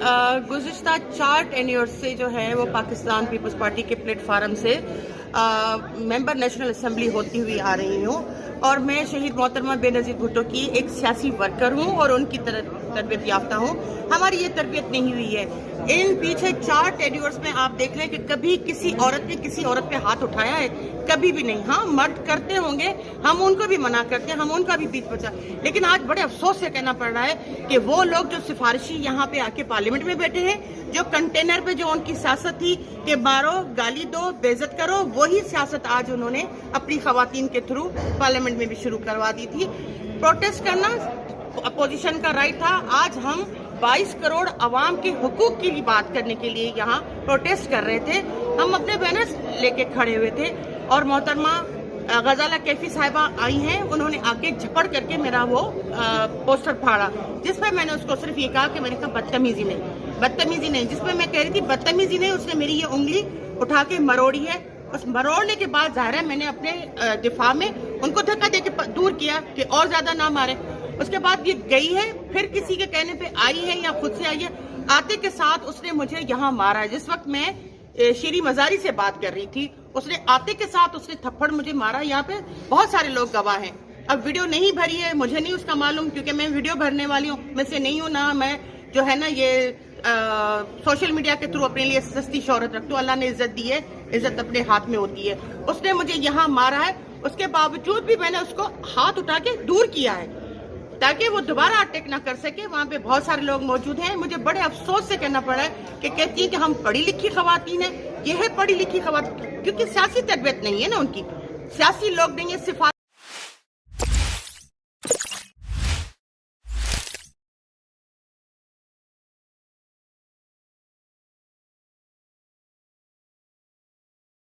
गुज़िश्ता 4 tenure से जो है वो पाकिस्तान पीपल्स पार्टी के प्लेटफार्म से मेंबर नेशनल असेंबली होती हुई आ रही हूँ और मैं शहीद मोहतरमा बेनज़ीर भुट्टो की एक सियासी वर्कर हूँ और उनकी तरबियत याफ्ता हूँ। हमारी ये तरबियत नहीं हुई है। इन पीछे 4 टेन्योर्स में आप देख रहे हैं कि कभी किसी औरत ने किसी औरत पे हाथ उठाया है? कभी भी नहीं। हाँ, मर्द करते होंगे, हम उनको भी मना करते हैं, हम उनका भी बीच बचा, लेकिन आज बड़े अफसोस से कहना पड़ रहा है कि वो लोग जो सिफारिशी यहाँ पे आके पार्लियामेंट में बैठे हैं, जो कंटेनर पे जो उनकी सियासत थी कि मारो, गाली दो, बेइज्जत करो, वही सियासत आज उन्होंने अपनी खवातीन के थ्रू पार्लियामेंट में भी शुरू करवा दी थी। प्रोटेस्ट करना अपोजिशन का राइट था। आज हम 22 करोड़ अवाम के हुकूक की बात करने के लिए यहाँ प्रोटेस्ट कर रहे थे। हम अपने बैनर्स लेके खड़े हुए थे और मोहतरमा गजाला कैफी साहिबा आई हैं, उन्होंने आके झपड़ करके मेरा वो पोस्टर फाड़ा, जिसपे मैंने उसको सिर्फ ये कहा कि मैंने कहा बदतमीजी नहीं, जिसपे मैं कह रही थी बदतमीजी नहीं, उसने मेरी ये उंगली उठा के मरोड़ी है। उस मरोड़ने के बाद जाहिर है मैंने अपने दिफा में उनको धक्का दे के दूर किया कि और ज्यादा ना मारे। उसके बाद ये गई है, फिर किसी के कहने पे आई है या खुद से आई है, आते के साथ उसने मुझे यहाँ मारा है। जिस वक्त मैं शीरी मजारी से बात कर रही थी, उसने आते के साथ उसने थप्पड़ मुझे मारा। यहाँ पे बहुत सारे लोग गवाह हैं। अब वीडियो नहीं भरी है, मुझे नहीं उसका मालूम, क्योंकि मैं वीडियो भरने वाली हूँ मैं से नहीं हूँ, ना मैं जो है ना ये सोशल मीडिया के थ्रू अपने लिए सस्ती शोहरत रखती हूँ। अल्लाह ने इज्जत दी है, इज्जत अपने हाथ में होती है। उसने मुझे यहाँ मारा है, उसके बावजूद भी मैंने उसको हाथ उठा के दूर किया है ताकि वो दोबारा अटैक ना कर सके। वहाँ पे बहुत सारे लोग मौजूद हैं। मुझे बड़े अफसोस से कहना पड़ा है कि कहती है कि हम पढ़ी लिखी खवातीन हैं। ये है पढ़ी लिखी खवातीन, क्योंकि सियासी तरबियत नहीं है ना उनकी, सियासी लोग नहीं है।